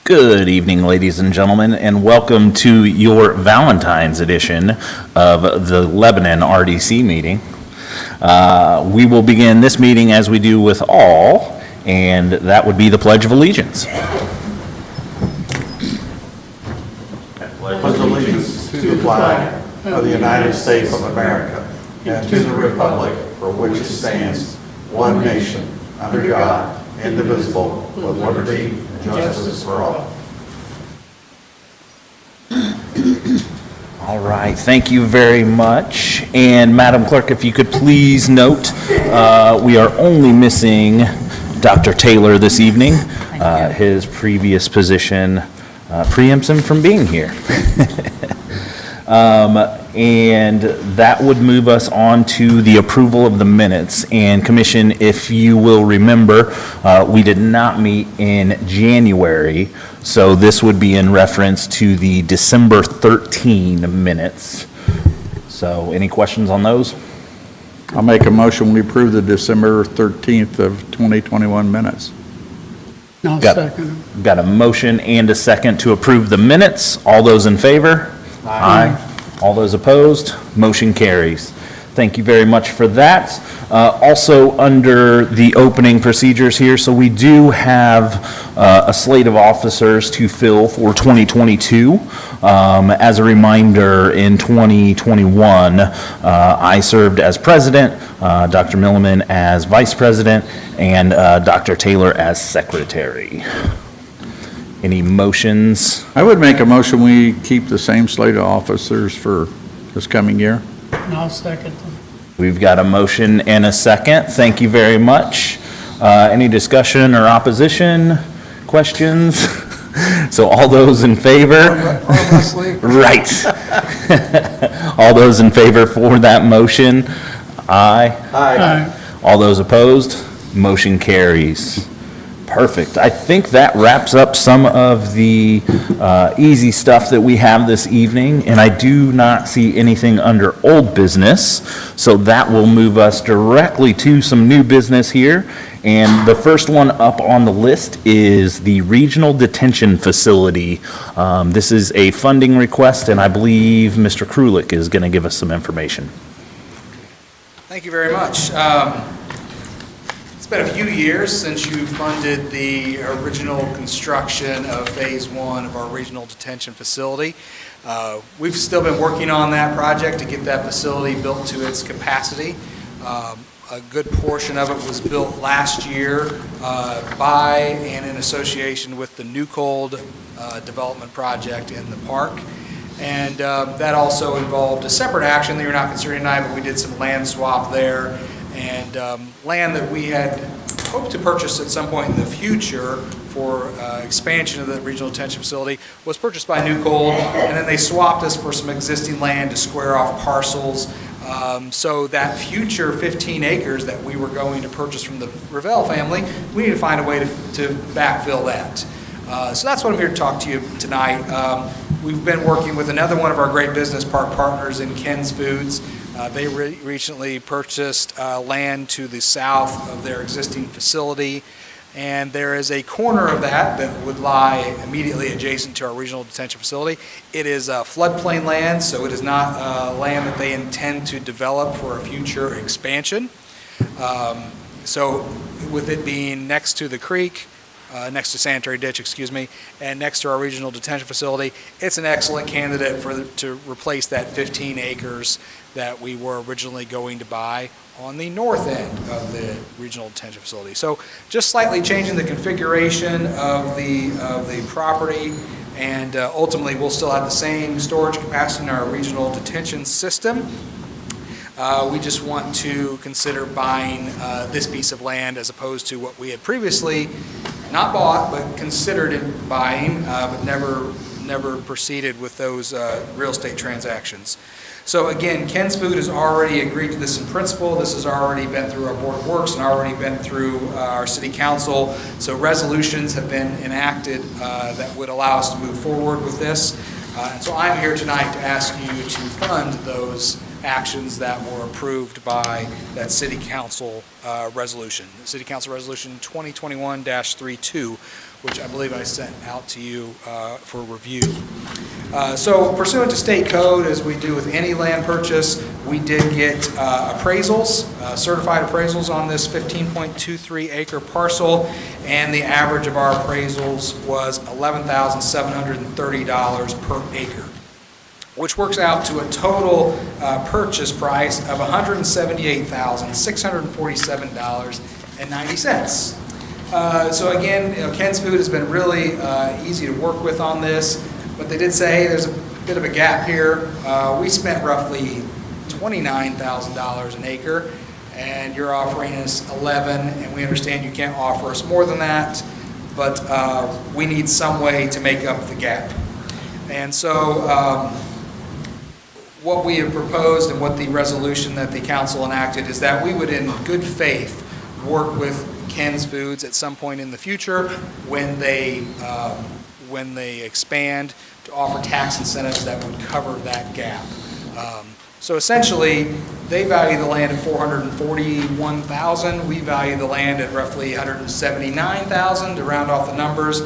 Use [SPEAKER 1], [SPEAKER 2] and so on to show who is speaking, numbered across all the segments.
[SPEAKER 1] Good evening, ladies and gentlemen, and welcome to your Valentine's edition of the Lebanon RDC meeting. We will begin this meeting as we do with all, and that would be the Pledge of Allegiance.
[SPEAKER 2] Pledge allegiance to the flag of the United States of America and to the republic for which it stands, one nation, under God, indivisible, with liberty and justice for all.
[SPEAKER 1] All right, thank you very much. And Madam Clerk, if you could please note, we are only missing Dr. Taylor this evening. His previous position preempts him from being here. And that would move us on to the approval of the minutes. And Commission, if you will remember, we did not meet in January, so this would be in reference to the December 13 minutes. So any questions on those?
[SPEAKER 2] I'll make a motion, we approve the December 13th of 2021 minutes.
[SPEAKER 3] I'll second.
[SPEAKER 1] Got a motion and a second to approve the minutes. All those in favor? Aye. All those opposed? Motion carries. Thank you very much for that. Also, under the opening procedures here, so we do have a slate of officers to fill for 2022. As a reminder, in 2021, I served as president, Dr. Milliman as vice president, and Dr. Taylor as secretary. Any motions?
[SPEAKER 2] I would make a motion, we keep the same slate of officers for this coming year.
[SPEAKER 3] I'll second them.
[SPEAKER 1] We've got a motion and a second. Thank you very much. Any discussion or opposition? Questions? So all those in favor? Right. All those in favor for that motion? Aye.
[SPEAKER 3] Aye.
[SPEAKER 1] All those opposed? Motion carries. Perfect. I think that wraps up some of the easy stuff that we have this evening, and I do not see anything under old business, so that will move us directly to some new business here. And the first one up on the list is the Regional Detention Facility. This is a funding request, and I believe Mr. Krulik is going to give us some information.
[SPEAKER 4] Thank you very much. It's been a few years since you funded the original construction of Phase 1 of our regional detention facility. We've still been working on that project to get that facility built to its capacity. A good portion of it was built last year by and in association with the New Cold development project in the park. And that also involved a separate action that you're not considering tonight, but we did some land swap there. And land that we had hoped to purchase at some point in the future for expansion of the regional detention facility was purchased by New Cold, and then they swapped us for some existing land to square off parcels. So that future 15 acres that we were going to purchase from the Ravel family, we need to find a way to backfill that. So that's what I'm here to talk to you tonight. We've been working with another one of our great business park partners in Ken's Foods. They recently purchased land to the south of their existing facility, and there is a corner of that would lie immediately adjacent to our regional detention facility. It is floodplain land, so it is not land that they intend to develop for a future expansion. So with it being next to the creek, next to sanitary ditch, and next to our regional detention facility, it's an excellent candidate to replace that 15 acres that we were originally going to buy on the north end of the regional detention facility. So just slightly changing the configuration of the property, and ultimately we'll still have the same storage capacity in our regional detention system. We just want to consider buying this piece of land as opposed to what we had previously not bought but considered in buying, but never proceeded with those real estate transactions. So again, Ken's Food has already agreed to this in principle. This has already been through our Board of Works and already been through our City Council. So resolutions have been enacted that would allow us to move forward with this. And so I'm here tonight to ask you to fund those actions that were approved by that City Council resolution. City Council Resolution 2021-32, which I believe I sent out to you for review. So pursuant to state code, as we do with any land purchase, we did get appraisals, certified appraisals on this 15.23 acre parcel, and the average of our appraisals was $11,730 per acre, which works out to a total purchase price of $178,647.90. So again, Ken's Food has been really easy to work with on this, but they did say, hey, there's a bit of a gap here. We spent roughly $29,000 an acre, and you're offering us 11, and we understand you can't offer us more than that, but we need some way to make up the gap. And so what we have proposed and what the resolution that the council enacted is that we would, in good faith, work with Ken's Foods at some point in the future when they expand to offer tax incentives that would cover that gap. So essentially, they value the land at $441,000. We value the land at roughly $179,000 to round off the numbers,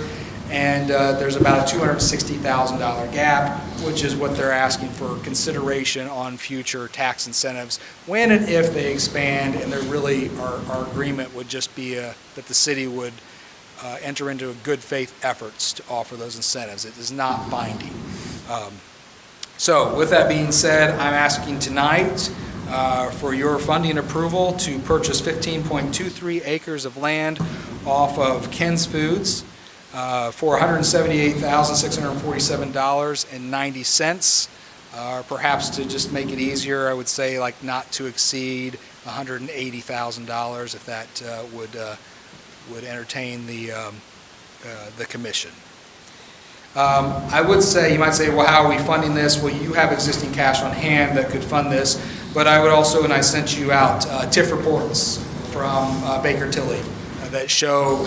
[SPEAKER 4] and there's about a $260,000 gap, which is what they're asking for consideration on future tax incentives when and if they expand. And they're really, our agreement would just be that the city would enter into a good faith efforts to offer those incentives. It is not binding. So with that being said, I'm asking tonight for your funding approval to purchase 15.23 acres of land off of Ken's Foods for $178,647.90. Perhaps to just make it easier, I would say like not to exceed $180,000 if that would entertain the commission. I would say, you might say, well, how are we funding this? Well, you have existing cash on hand that could fund this, but I would also, and I sent you out TIF reports from Baker Tilly that show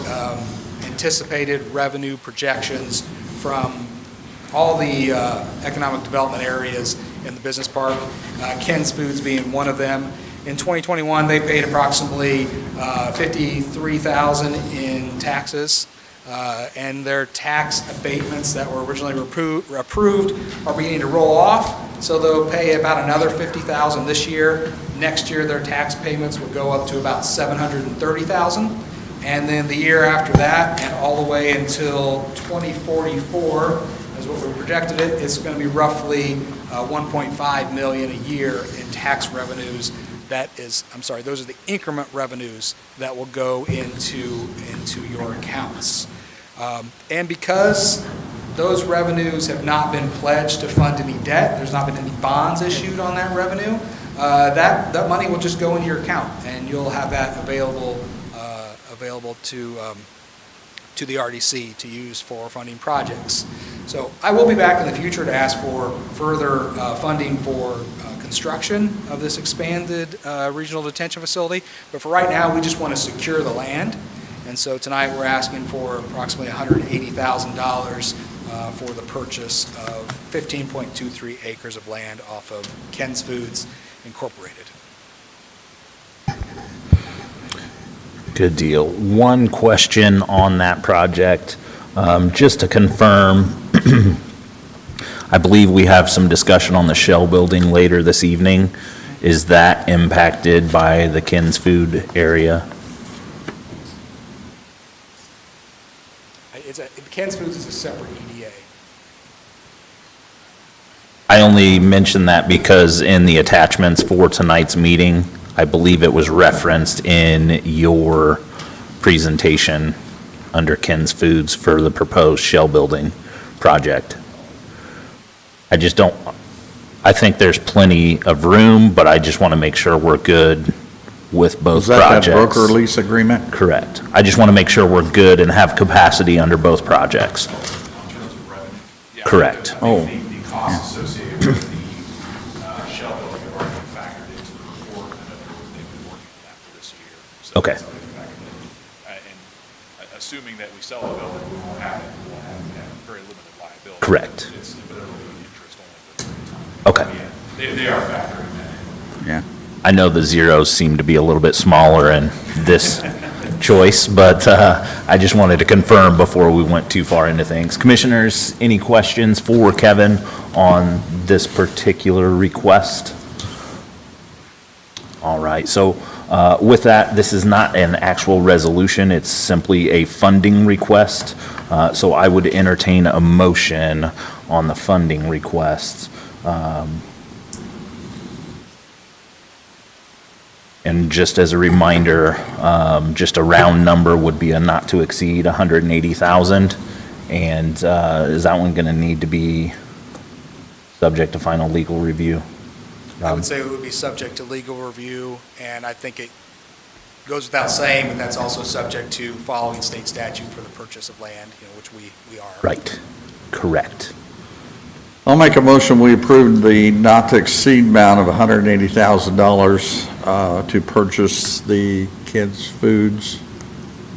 [SPEAKER 4] anticipated revenue projections from all the economic development areas in the business park, Ken's Foods being one of them. In 2021, they paid approximately $53,000 in taxes. And their tax abatements that were originally approved are beginning to roll off, so they'll pay about another $50,000 this year. Next year, their tax payments will go up to about $730,000, and then the year after that, and all the way until 2044, is what we projected it. It's going to be roughly $1.5 million a year in tax revenues. That is, I'm sorry, those are the increment revenues that will go into your accounts. And because those revenues have not been pledged to fund any debt, there's not been any bonds issued on that revenue, that money will just go into your account, and you'll have that available to the RDC to use for funding projects. So I will be back in the future to ask for further funding for construction of this expanded regional detention facility, but for right now, we just want to secure the land. And so tonight we're asking for approximately $180,000 for the purchase of 15.23 acres of land off of Ken's Foods Incorporated.
[SPEAKER 1] Good deal. One question on that project, just to confirm, I believe we have some discussion on the shell building later this evening. Is that impacted by the Ken's Food area?
[SPEAKER 4] Ken's Foods is a separate EDA.
[SPEAKER 1] I only mention that because in the attachments for tonight's meeting, I believe it was referenced in your presentation under Ken's Foods for the proposed shell building project. I just don't, I think there's plenty of room, but I just want to make sure we're good with both projects.
[SPEAKER 2] Is that broker lease agreement?
[SPEAKER 1] Correct. I just want to make sure we're good and have capacity under both projects.
[SPEAKER 5] In terms of revenue? Yeah,
[SPEAKER 1] Correct.
[SPEAKER 5] I think the costs associated with the shell building have already been factored into the report, and they've been working on that for this year. So
[SPEAKER 1] Okay.
[SPEAKER 5] that's already factored in. And assuming that we sell the building, we'll have very limited liability.
[SPEAKER 1] Correct.
[SPEAKER 5] But it'll be interest only for the time.
[SPEAKER 1] Okay.
[SPEAKER 5] Yeah, they are factoring that in.
[SPEAKER 2] Yeah.
[SPEAKER 1] I know the zeros seem to be a little bit smaller in this choice, but I just wanted to confirm before we went too far into things. Commissioners, any questions for Kevin on this particular request? All right, so with that, this is not an actual resolution, it's simply a funding request. So I would entertain a motion on the funding request. And just as a reminder, just a round number would be a not to exceed 180,000. And is that one going to need to be subject to final legal review?
[SPEAKER 4] I would say it would be subject to legal review, and I think it goes without saying, but that's also subject to following state statute for the purchase of land, which we are.
[SPEAKER 1] Right, correct.
[SPEAKER 2] I'll make a motion, we approve the not to exceed amount of $180,000 to purchase the kids' foods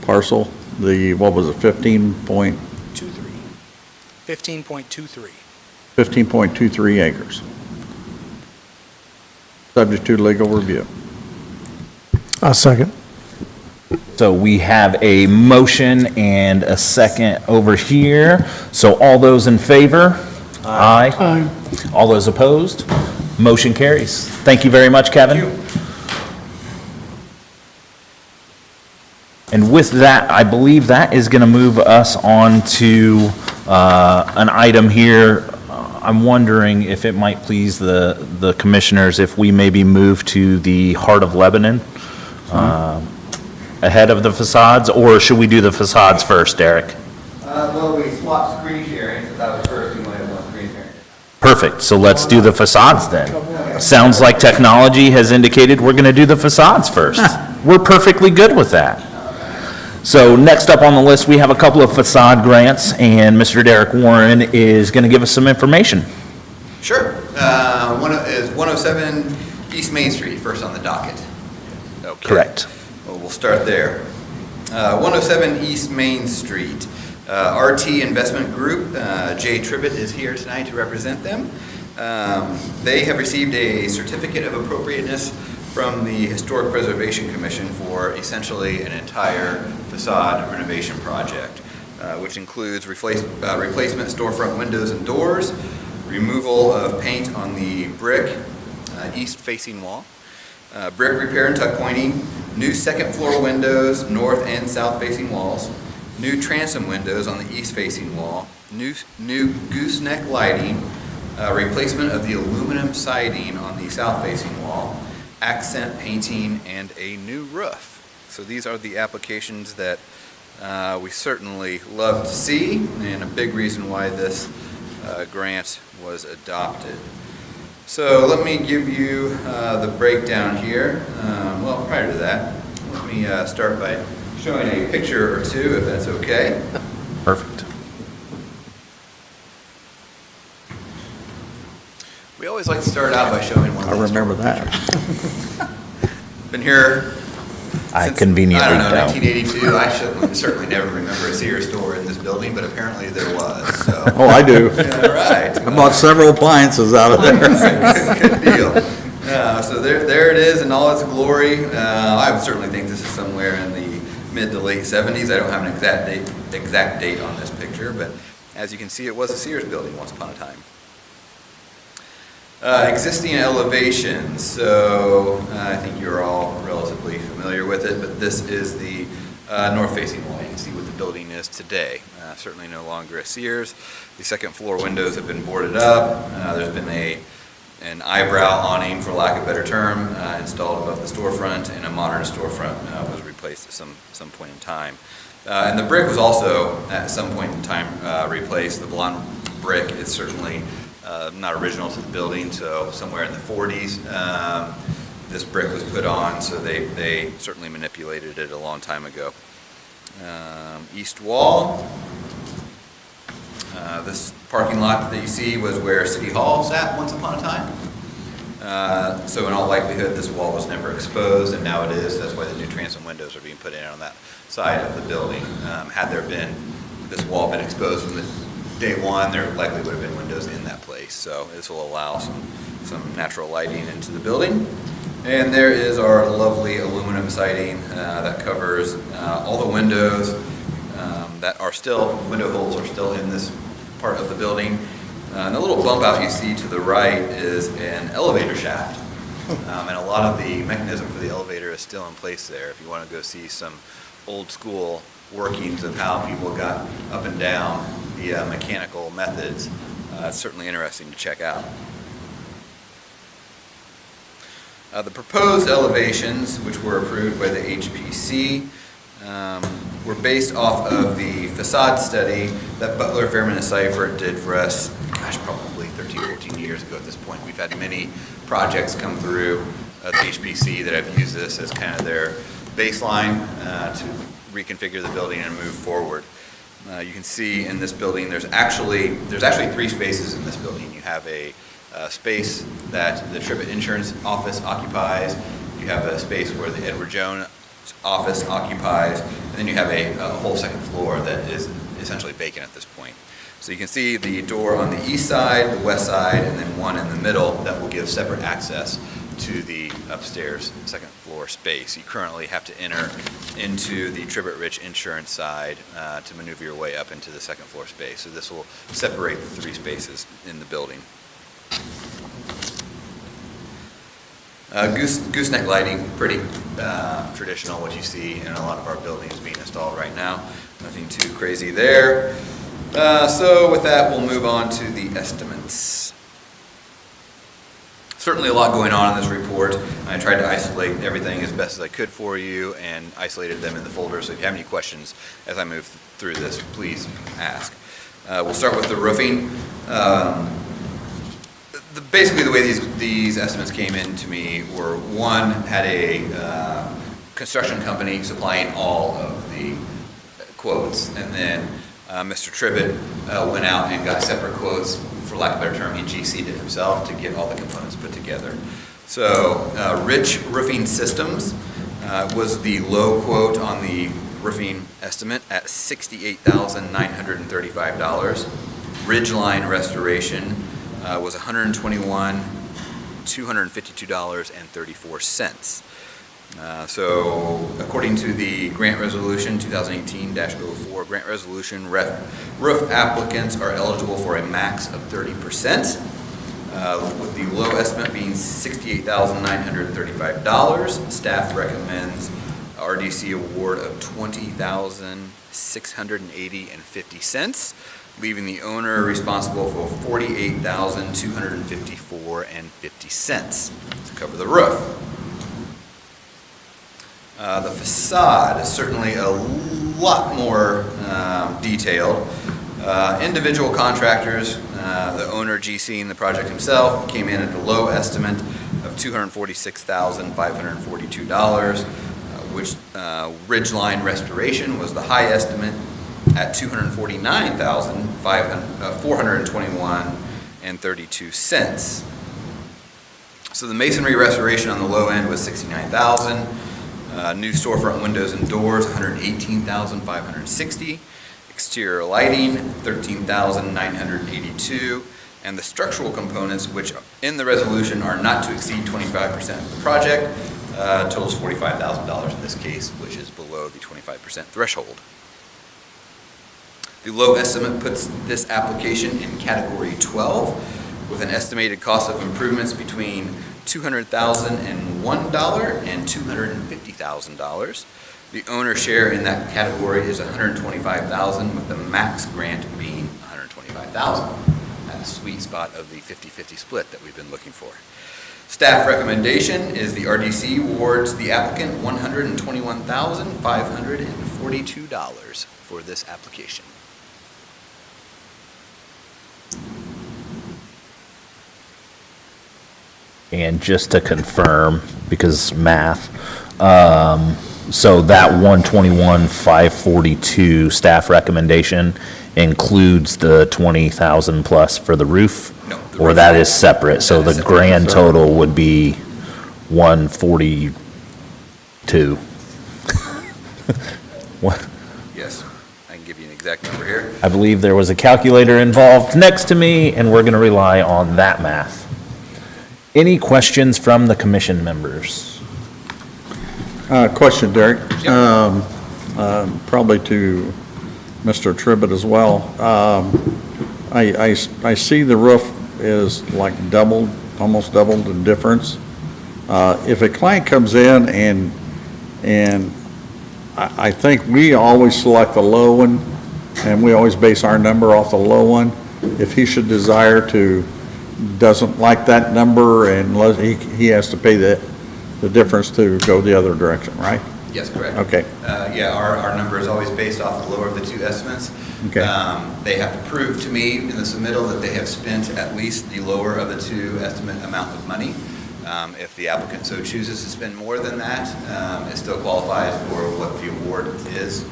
[SPEAKER 2] parcel, what was it, 15.23
[SPEAKER 4] 15.23.
[SPEAKER 2] acres. Subject to legal review.
[SPEAKER 6] I'll second.
[SPEAKER 1] So we have a motion and a second over here. So all those in favor? Aye.
[SPEAKER 3] Aye.
[SPEAKER 1] All those opposed? Motion carries. Thank you very much, Kevin. And with that, I believe that is going to move us on to an item here. I'm wondering if it might please the commissioners if we maybe move to the Heart of Lebanon ahead of the facades, or should we do the facades first, Derek?
[SPEAKER 7] Well, we swapped screen sharing, so that was first, we might have one screen sharing.
[SPEAKER 1] Perfect, so let's do the facades then. Sounds like technology has indicated we're going to do the facades first. We're perfectly good with that. So next up on the list, we have a couple of facade grants, and Mr. Derek Warren is going to give us some information.
[SPEAKER 7] Sure. Is 107 East Main Street, first on the docket. Okay.
[SPEAKER 1] Correct.
[SPEAKER 7] Well, we'll start there. 107 East Main Street. RT Investment Group, Jay Tribbett is here tonight to represent them. They have received a certificate of appropriateness from the Historic Preservation Commission for essentially an entire facade renovation project, which includes replacement storefront windows and doors, removal of paint on the brick east-facing wall, brick repair and tuck pointing, new second floor windows, north and south-facing walls, new transom windows on the east-facing wall, new gooseneck lighting, replacement of the aluminum siding on the south-facing wall, accent painting, and a new roof. So these are the applications that we certainly love to see, and a big reason why this grant was adopted. So let me give you the breakdown here. Well, prior to that, let me start by showing a picture or two, if that's okay.
[SPEAKER 1] Perfect.
[SPEAKER 7] We always like to start out by showing one of
[SPEAKER 2] I
[SPEAKER 7] these.
[SPEAKER 2] remember that.
[SPEAKER 7] Been here
[SPEAKER 1] I
[SPEAKER 7] since,
[SPEAKER 1] conveniently
[SPEAKER 7] I don't know,
[SPEAKER 1] don't.
[SPEAKER 7] 1982. I certainly never remember a Sears store in this building, but apparently there was, so.
[SPEAKER 2] Oh, I do.
[SPEAKER 7] All right.
[SPEAKER 2] I bought several appliances out of there.
[SPEAKER 7] Good deal. So there it is in all its glory. I would certainly think this is somewhere in the mid to late 70s. I don't have an exact date on this picture, but as you can see, it was a Sears building once upon a time. Existing elevations, so I think you're all relatively familiar with it, but this is the north-facing wall. You can see what the building is today. Certainly no longer a Sears. The second floor windows have been boarded up. There's been an eyebrow awning, for lack of a better term, installed above the storefront, and a modern storefront was replaced at some point in time. And the brick was also, at some point in time, replaced. The blonde brick is certainly not original to the building, so somewhere in the 40s this brick was put on, so they certainly manipulated it a long time ago. East wall. This parking lot that you see was where City Hall sat once upon a time. So in all likelihood, this wall was never exposed, and now it is. That's why the new transom windows are being put in on that side of the building. Had this wall been exposed from the day one, there likely would have been windows in that place. So this will allow some natural lighting into the building. And there is our lovely aluminum siding that covers all the windows that are still, window holes are still in this part of the building. And the little bump out you see to the right is an elevator shaft. And a lot of the mechanism for the elevator is still in place there. If you want to go see some old school workings of how people got up and down via mechanical methods, it's certainly interesting to check out. The proposed elevations, which were approved by the HPC, were based off of the facade study that Butler, Fairman, and Seifert did for us, probably 13, 14 years ago at this point. We've had many projects come through the HPC that have used this as kind of their baseline to reconfigure the building and move forward. You can see in this building, there's actually 3 spaces in this building. You have a space that the Tribbett Insurance Office occupies. You have a space where the Edward Jones office occupies, and then you have a whole second floor that is essentially vacant at this point. So you can see the door on the east side, the west side, and then one in the middle that will give separate access to the upstairs second floor space. You currently have to enter into the Tribbett Rich Insurance side to maneuver your way up into the second floor space. So this will separate the 3 spaces in the building. Gooseneck lighting, pretty traditional, what you see in a lot of our buildings being installed right now. Nothing too crazy there. So with that, we'll move on to the estimates. Certainly a lot going on in this report. I tried to isolate everything as best as I could for you and isolated them in the folder. So if you have any questions as I move through this, please ask. We'll start with the roofing. Basically, the way these estimates came in to me were, one had a construction company supplying all of the quotes, and then Mr. Tribbett went out and got separate quotes. For lack of a better term, he GC'd it himself to get all the components put together. So Rich Roofing Systems was the low quote on the roofing estimate at $68,935. Ridgeline Restoration was $121,252.34. So according to the grant resolution 2018-04 grant resolution, roof applicants are eligible for a max of 30%, with the low estimate being $68,935. Staff recommends RDC award of $20,680.50, leaving the owner responsible for $48,254.50 to cover the roof. The facade is certainly a lot more detailed. Individual contractors, the owner GCing the project himself, came in at a low estimate of $246,542, which Ridgeline Restoration was the high estimate at $249,421.32. So the masonry restoration on the low end was $69,000. New storefront windows and doors, $118,560. Exterior lighting, $13,982. And the structural components, which in the resolution are not to exceed 25% of the project, totals $45,000 in this case, which is below the 25% threshold. The low estimate puts this application in category 12 with an estimated cost of improvements between $200,001 and $250,000. The owner share in that category is $125,000, with the max grant being $125,000. That's a sweet spot of the 50-50 split that we've been looking for. Staff recommendation is the RDC awards the applicant $121,542 for this application.
[SPEAKER 1] And just to confirm, because math, so that 121,542 staff recommendation includes the 20,000 plus for the roof?
[SPEAKER 7] No.
[SPEAKER 1] Or that is separate, so
[SPEAKER 7] That is
[SPEAKER 1] the
[SPEAKER 7] separate.
[SPEAKER 1] grand total would be 142. What?
[SPEAKER 7] Yes, I can give you an exact exact number here.
[SPEAKER 1] I believe there was a calculator involved next to me, and we're going to rely on that math. Any questions from the commission members?
[SPEAKER 2] Question, Derek. Probably to Mr. Tribbett as well. I see the roof is like doubled, almost doubled in difference. If a client comes in and I think we always select the low one, and we always base our number off the low one. If he should desire to, doesn't like that number, and he has to pay the difference to go the other direction, right?
[SPEAKER 7] Yes, correct.
[SPEAKER 2] Okay.
[SPEAKER 7] Yeah, our number is always based off the lower of the two estimates.
[SPEAKER 2] Okay.
[SPEAKER 7] They have to prove to me in the submittal that they have spent at least the lower of the two estimate amount of money. If the applicant so chooses to spend more than that, it still qualifies for what the award is.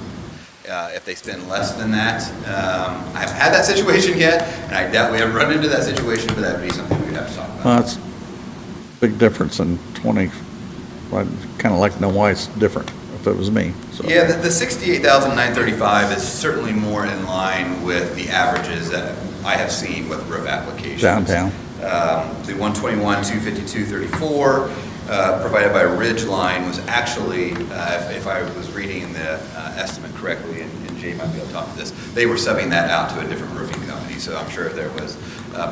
[SPEAKER 7] If they spend less than that, I haven't had that situation yet, and I doubt we ever run into that situation, but that would be something we'd have to talk about.
[SPEAKER 2] Well, that's a big difference in 20, I'd kind of like to know why it's different if it was me, so.
[SPEAKER 7] Yeah, the $68,935 is certainly more in line with the averages that I have seen with roof applications.
[SPEAKER 2] Downtown.
[SPEAKER 7] The 121, 252, 34 provided by Ridgeline was actually, if I was reading the estimate correctly, and Jay might be able to talk to this, they were subbing that out to a different roofing company. So I'm sure there was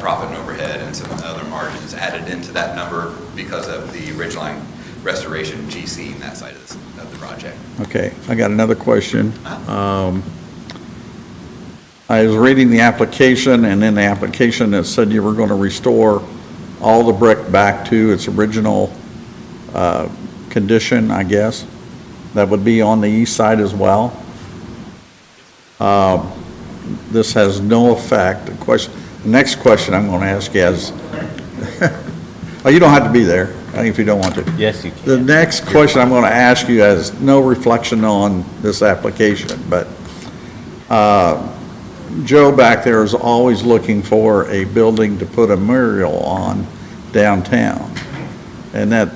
[SPEAKER 7] profit and overhead and some other margins added into that number because of the Ridgeline restoration GC and that side of the project.
[SPEAKER 2] Okay, I got another question. I was reading the application, and in the application it said you were going to restore all the brick back to its original condition, I guess. That would be on the east side as well. This has no effect. The next question I'm going to ask you is, oh, you don't have to be there if you don't want to.
[SPEAKER 1] Yes, you can.
[SPEAKER 2] The next question I'm going to ask you has no reflection on this application, but Joe back there is always looking for a building to put a mural on downtown. And that,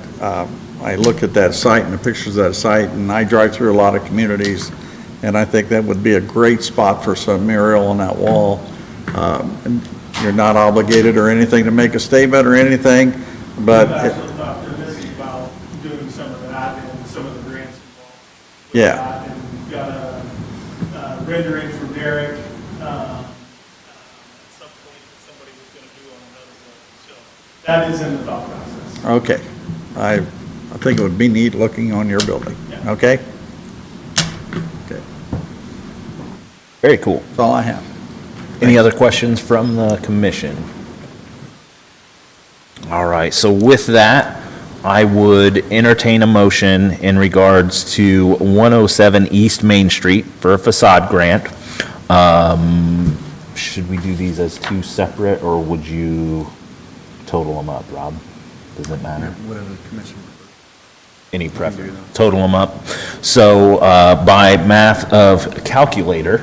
[SPEAKER 2] I look at that site and the pictures of that site, and I drive through a lot of communities, and I think that would be a great spot for some mural on that wall. And you're not obligated or anything to make a statement or anything, but
[SPEAKER 8] I've actually talked to Missy about doing some of that and some of the grants involved. with
[SPEAKER 2] Yeah.
[SPEAKER 8] that, And got a rendering from Derek, at some point that somebody was gonna do on another building. So that is in the thought process.
[SPEAKER 2] okay. I think it would be neat looking on your building,
[SPEAKER 8] Yeah.
[SPEAKER 2] okay? Okay,
[SPEAKER 1] Very cool.
[SPEAKER 2] that's all I have.
[SPEAKER 1] Any other questions from the commission? All right, so with that, I would entertain a motion in regards to 107 East Main Street for a facade grant. Should we do these as two separate, or would you total them up, Rob? Does it matter?
[SPEAKER 2] Whatever the commission.
[SPEAKER 1] Any preference? Total them up. So by math of calculator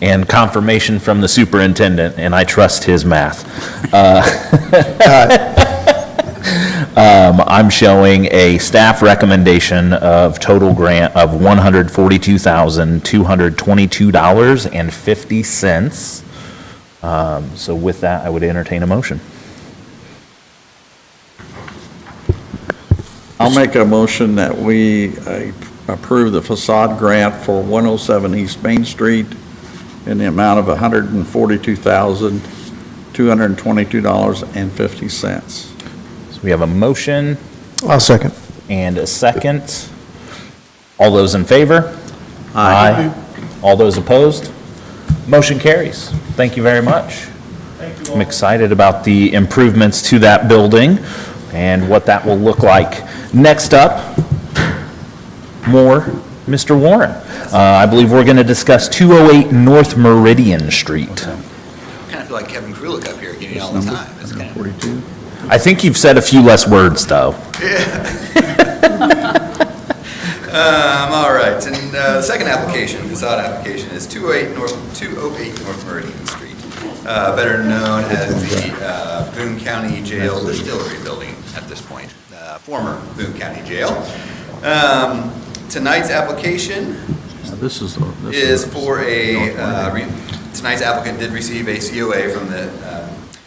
[SPEAKER 1] and confirmation from the superintendent, and I trust his math, I'm showing a staff recommendation of total grant of $142,222.50. So with that, I would entertain a motion.
[SPEAKER 2] I'll make a motion that we approve the facade grant for 107 East Main Street in the amount of $142,222.50.
[SPEAKER 1] So we have a motion
[SPEAKER 6] I'll second.
[SPEAKER 1] and a second. All those in favor? Aye. All those opposed? Motion carries. Thank you very much.
[SPEAKER 8] Thank you all.
[SPEAKER 1] I'm excited about the improvements to that building and what that will look like. Next up, more Mr. Warren. I believe we're going to discuss 208 North Meridian Street.
[SPEAKER 7] I kind of feel like Kevin Krulik up here getting all the time. It's kind of
[SPEAKER 2] 42?
[SPEAKER 1] I think you've said a few less words, though.
[SPEAKER 7] All right, and the second application, facade application, is 208 North Meridian Street, better known as the Boone County Jail Distillery Building at this point, former Boone County Jail. Tonight's application
[SPEAKER 1] This is
[SPEAKER 7] is for tonight's applicant did receive a COA from the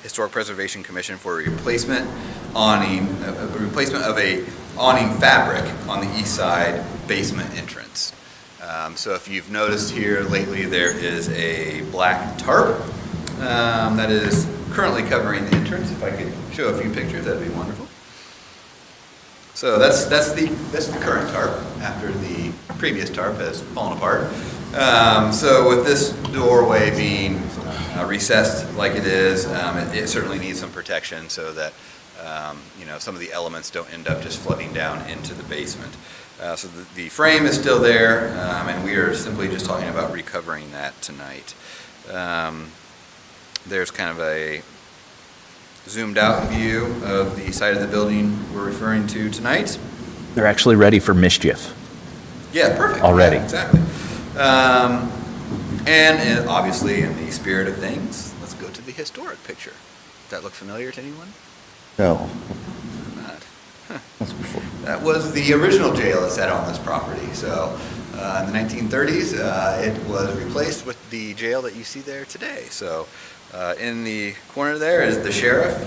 [SPEAKER 7] Historic Preservation Commission for a replacement awning, a replacement of a awning fabric on the east side basement entrance. So if you've noticed here lately, there is a black tarp that is currently covering the entrance. If I could show a few pictures, that'd be wonderful. So that's the current tarp after the previous tarp has fallen apart. So with this doorway being recessed like it is, it certainly needs some protection so that some of the elements don't end up just flooding down into the basement. So the frame is still there, and we are simply just talking about recovering that tonight. There's kind of a zoomed out view of the side of the building we're referring to tonight.
[SPEAKER 1] They're actually ready for mischief.
[SPEAKER 7] Yeah, perfect.
[SPEAKER 1] Already.
[SPEAKER 7] Yeah, exactly. And obviously, in the spirit of things, let's go to the historic picture. Does that look familiar to anyone?
[SPEAKER 1] No.
[SPEAKER 7] Not. Huh. That was the original jail that sat on this property. So in the 1930s, it was replaced with the jail that you see there today. So in the corner there is the sheriff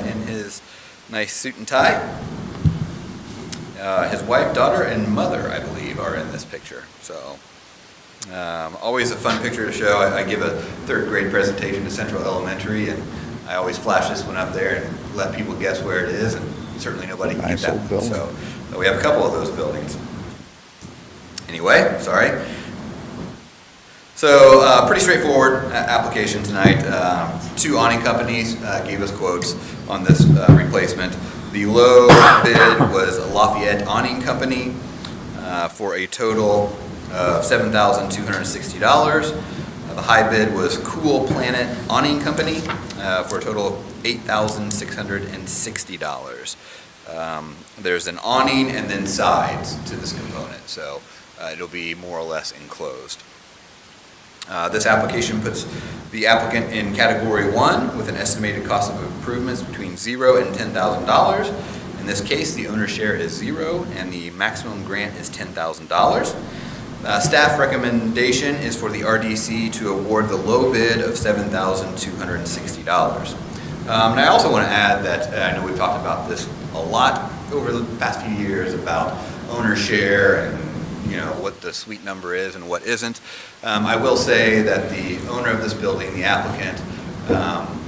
[SPEAKER 7] in his nice suit and tie. His wife, daughter, and mother, I believe, are in this picture. So always a fun picture to show. I give a third grade presentation to Central Elementary, and I always flash this one up there and let people guess where it is, and certainly nobody can get that one. So we have a couple of those buildings. Anyway, sorry. So pretty straightforward application tonight. Two awning companies gave us quotes on this replacement. The low bid was Lafayette Awning Company for a total of $7,260. The high bid was Cool Planet Awning Company for a total of $8,660. There's an awning and then sides to this component, so it'll be more or less enclosed. This application puts the applicant in category 1 with an estimated cost of improvements between $0 and $10,000. In this case, the owner's share is 0 and the maximum grant is $10,000. Staff recommendation is for the RDC to award the low bid of $7,260. And I also want to add that I know we've talked about this a lot over the past few years about owner share and what the sweet number is and what isn't. I will say that the owner of this building, the applicant,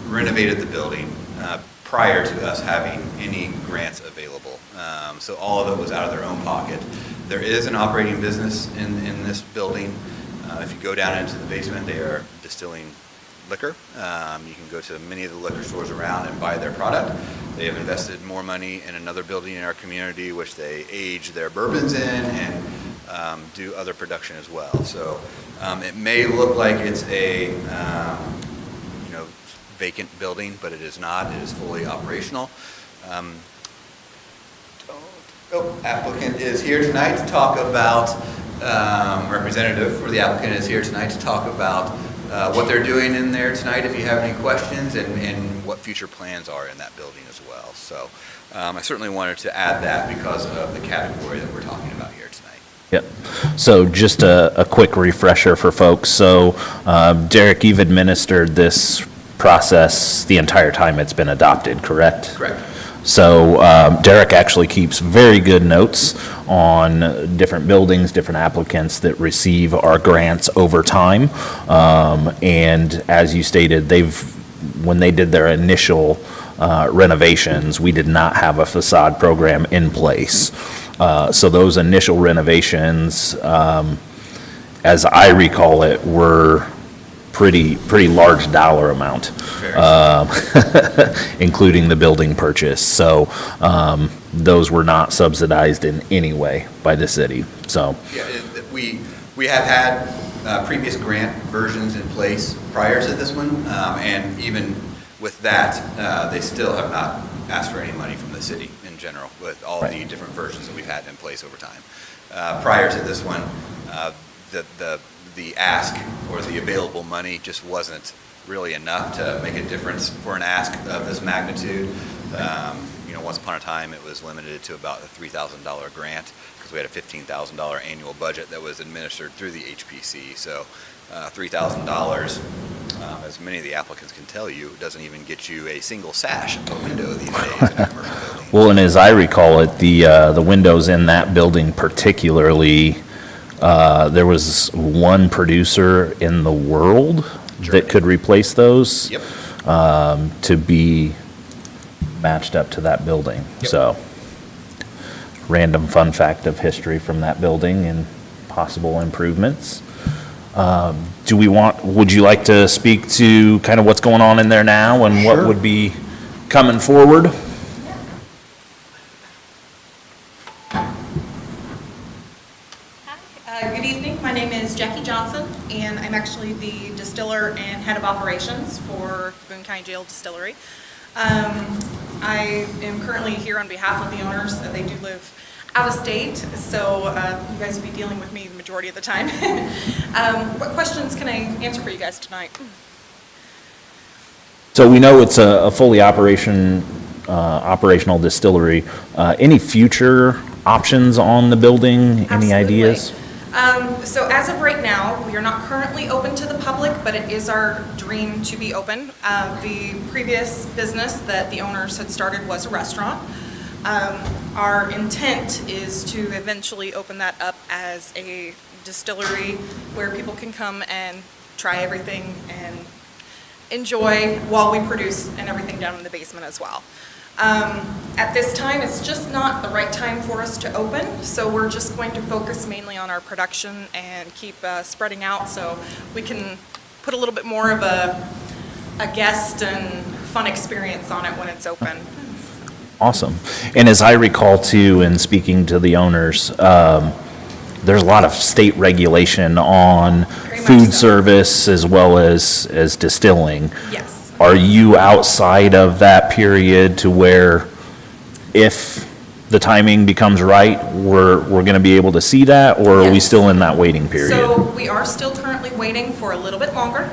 [SPEAKER 7] renovated the building prior to us having any grants available. So all of it was out of their own pocket. There is an operating business in this building. If you go down into the basement, they are distilling liquor. You can go to many of the liquor stores around and buy their product. They have invested more money in another building in our community, which they age their bourbons in and do other production as well. So it may look like it's a vacant building, but it is not. It is fully operational. Applicant is here tonight to talk about, representative for the applicant is here tonight to talk about what they're doing in there tonight, if you have any questions, and what future plans are in that building as well. So I certainly wanted to add that because of the category that we're talking about here tonight.
[SPEAKER 1] Yep. So just a quick refresher for folks. So Derek, you've administered this process the entire time it's been adopted, correct?
[SPEAKER 7] Correct.
[SPEAKER 1] So Derek actually keeps very good notes on different buildings, different applicants that receive our grants over time. And as you stated, when they did their initial renovations, we did not have a facade program in place. So those initial renovations, as I recall it, were pretty large dollar amount, including the building purchase. So those were not subsidized in any way by the city. So
[SPEAKER 7] yeah, we have had previous grant versions in place prior to this one, and even with that, they still have not asked for any money from the city in general with all the different versions that we've had in place over time. Prior to this one, the ask or the available money just wasn't really enough to make a difference for an ask of this magnitude. once upon a time, it was limited to about a $3,000 grant because we had a $15,000 annual budget that was administered through the HPC. So $3,000, as many of the applicants can tell you, doesn't even get you a single sash of a window these days in a commercial building.
[SPEAKER 1] Well, and as I recall it, the windows in that building particularly, there was one producer in the world that could replace those.
[SPEAKER 7] Yep.
[SPEAKER 1] To be matched up to that building.
[SPEAKER 7] Yep.
[SPEAKER 1] So, random fun fact of history from that building and possible improvements. Would you like to speak to kind of what's going on in there now and what would be coming forward?
[SPEAKER 9] Good evening. My name is Jackie Johnson, and I'm actually the distiller and head of operations for Boone County Jail Distillery. I am currently here on behalf of the owners. They do live out of state, so you guys will be dealing with me the majority of the time. What questions can I answer for you guys tonight?
[SPEAKER 1] So we know it's a fully operational distillery. Any future options on the building? Any ideas?
[SPEAKER 9] So as of right now, we are not currently open to the public, but it is our dream to be open. The previous business that the owners had started was a restaurant. Our intent is to eventually open that up as a distillery where people can come and try everything and enjoy while we produce and everything down in the basement as well. At this time, it's just not the right time for us to open, so we're just going to focus mainly on our production and keep spreading out so we can put a little bit more of a guest and fun experience on it when it's open.
[SPEAKER 1] Awesome. And as I recall too, in speaking to the owners, there's a lot of state regulation on
[SPEAKER 9] Very much
[SPEAKER 1] food
[SPEAKER 9] so.
[SPEAKER 1] service as well as distilling.
[SPEAKER 9] Yes.
[SPEAKER 1] Are you outside of that period to where if the timing becomes right, we're going to be able to see that, or are we
[SPEAKER 9] Yes.
[SPEAKER 1] still in that waiting period?
[SPEAKER 9] So we are still currently waiting for a little bit longer.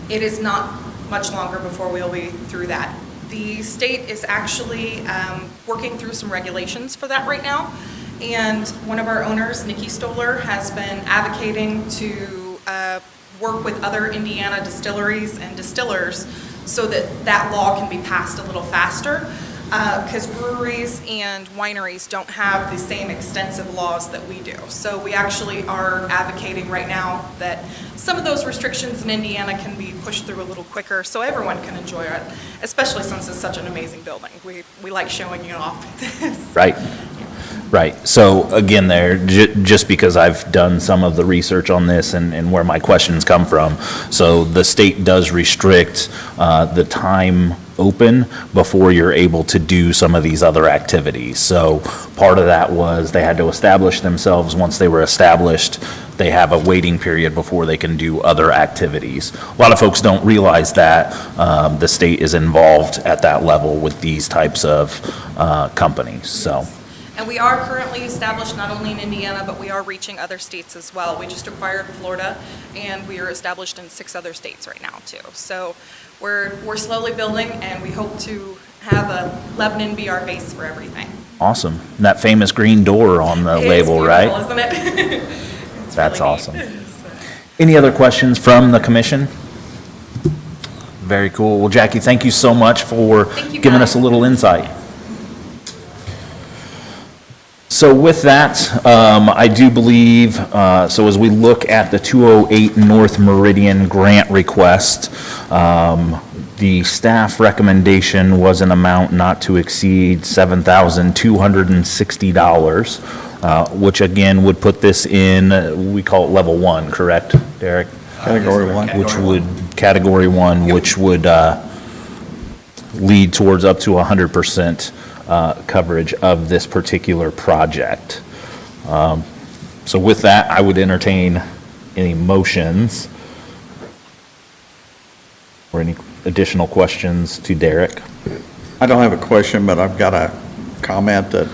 [SPEAKER 9] It is not much longer before we'll be through that. The state is actually working through some regulations for that right now. And one of our owners, Nikki Stoller, has been advocating to work with other Indiana distilleries and distillers so that that law can be passed a little faster. Because breweries and wineries don't have the same extensive laws that we do. So we actually are advocating right now that some of those restrictions in Indiana can be pushed through a little quicker so everyone can enjoy it, especially since it's such an amazing building. We like showing you off.
[SPEAKER 1] Right. Right. So again, just because I've done some of the research on this and where my questions come from, so the state does restrict the time open before you're able to do some of these other activities. So part of that was they had to establish themselves. Once they were established, they have a waiting period before they can do other activities. A lot of folks don't realize that the state is involved at that level with these types of companies. So.
[SPEAKER 9] And we are currently established not only in Indiana, but we are reaching other states as well. We just acquired Florida, and we are established in 6 other states right now, too. So we're slowly building, and we hope to have a Lebanon be our base for everything.
[SPEAKER 1] Awesome. And that famous green door on the label, right?
[SPEAKER 9] It's beautiful, isn't it? It's
[SPEAKER 1] That's
[SPEAKER 9] really
[SPEAKER 1] awesome.
[SPEAKER 9] neat.
[SPEAKER 1] Any other questions from the commission? Very cool. Well, Jackie, thank you so much for
[SPEAKER 9] Thank you,
[SPEAKER 1] giving
[SPEAKER 9] guys.
[SPEAKER 1] us a little insight. So with that, I do believe, so as we look at the 208 North Meridian grant request, the staff recommendation was an amount not to exceed $7,260, which again would put this in, we call it level 1, correct, Derek?
[SPEAKER 2] Category 1.
[SPEAKER 1] Category 1, which would lead towards up to 100% coverage of this particular project. So with that, I would entertain any motions or any additional questions to Derek.
[SPEAKER 2] I don't have a question, but I've got a comment that,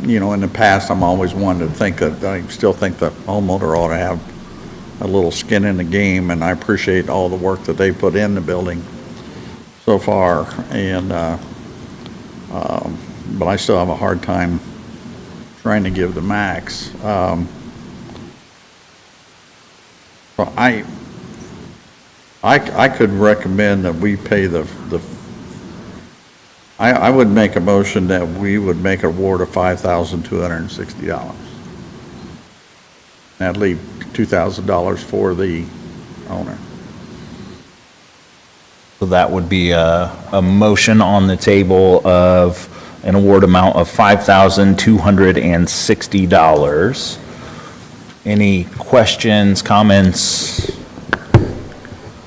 [SPEAKER 2] in the past, I'm always wanted to think that, I still think the homeowner ought to have a little skin in the game, and I appreciate all the work that they put in the building. so far, and, but I still have a hard time trying to give the max. So I could recommend that we pay I would make a motion that we would make a award of $5,260. That'd leave $2,000 for the owner.
[SPEAKER 1] So that would be a motion on the table of an award amount of $5,260. Any questions, comments?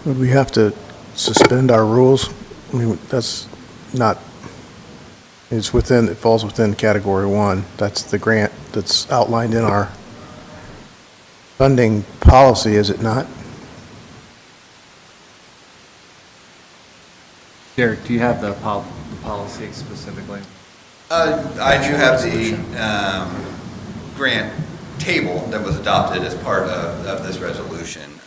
[SPEAKER 6] Would we have to suspend our rules? I mean, that's not, it falls within category 1. That's the grant that's outlined in our funding policy, is it not?
[SPEAKER 10] Derek, do you have the policy specifically?
[SPEAKER 7] I do have the grant table that was adopted as part of this resolution.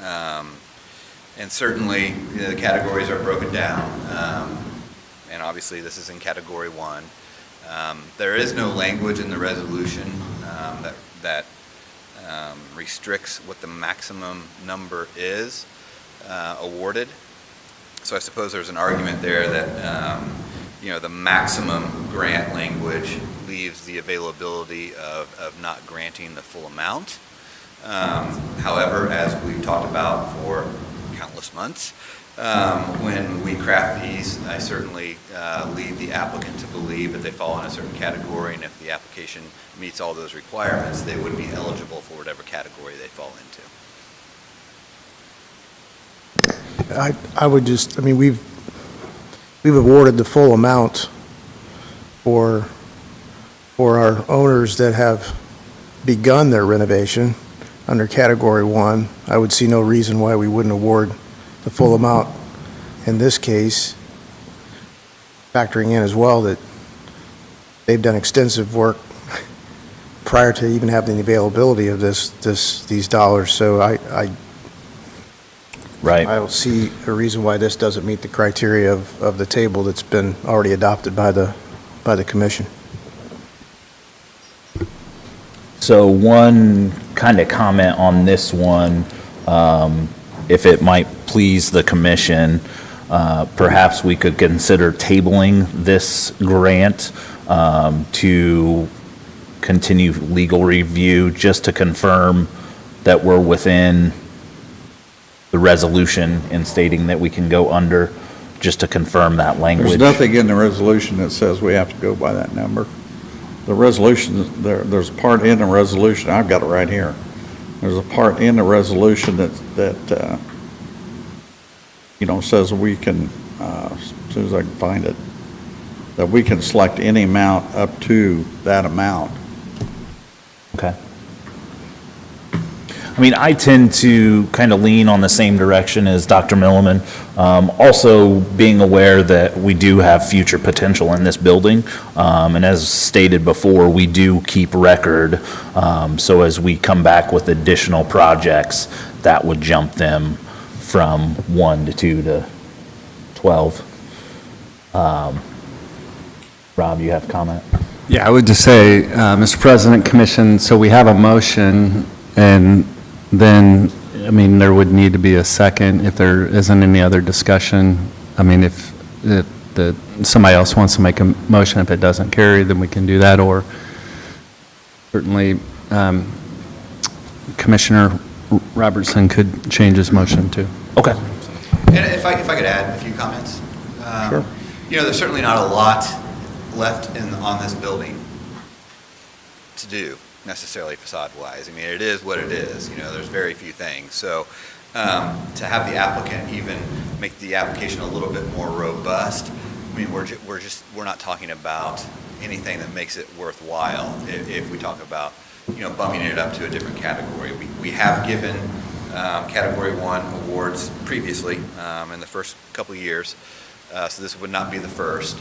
[SPEAKER 7] And certainly, the categories are broken down. And obviously, this is in category 1. There is no language in the resolution that restricts what the maximum number is awarded. So I suppose there's an argument there that, the maximum grant language leaves the availability of not granting the full amount. However, as we've talked about for countless months, when we craft these, I certainly lead the applicant to believe that they fall in a certain category, and if the application meets all those requirements, they would be eligible for whatever category they fall into.
[SPEAKER 6] I would just, I mean, we've awarded the full amount for our owners that have begun their renovation under category 1. I would see no reason why we wouldn't award the full amount in this case, factoring in as well that they've done extensive work prior to even having the availability of these dollars. So I
[SPEAKER 1] Right.
[SPEAKER 6] don't see a reason why this doesn't meet the criteria of the table that's been already adopted by the commission.
[SPEAKER 1] So one kind of comment on this one, if it might please the commission, perhaps we could consider tabling this grant to continue legal review, just to confirm that we're within the resolution in stating that we can go under, just to confirm that language.
[SPEAKER 2] There's nothing in the resolution that says we have to go by that number. The resolution, there's a part in the resolution, I've got it right here. There's a part in the resolution that says we can, as soon as I can find it, that we can select any amount up to that amount.
[SPEAKER 1] Okay. I mean, I tend to kind of lean on the same direction as Dr. Milliman. Also being aware that we do have future potential in this building. And as stated before, we do keep record. So as we come back with additional projects, that would jump them from 1 to 2 to 12. Rob, you have a comment?
[SPEAKER 10] Yeah, I would just say, Mr. President, Commission, so we have a motion, and then, I mean, there would need to be a second if there isn't any other discussion. I mean, if somebody else wants to make a motion, if it doesn't carry, then we can do that, or certainly Commissioner Robertson could change his motion too.
[SPEAKER 1] Okay.
[SPEAKER 7] And if I could add a few comments.
[SPEAKER 2] Sure.
[SPEAKER 7] There's certainly not a lot left on this building to do, necessarily facade-wise. I mean, it is what it is. There's very few things. So to have the applicant even make the application a little bit more robust, I mean, we're not talking about anything that makes it worthwhile if we talk about, bumping it up to a different category. We have given Category 1 awards previously in the first couple of years, so this would not be the first.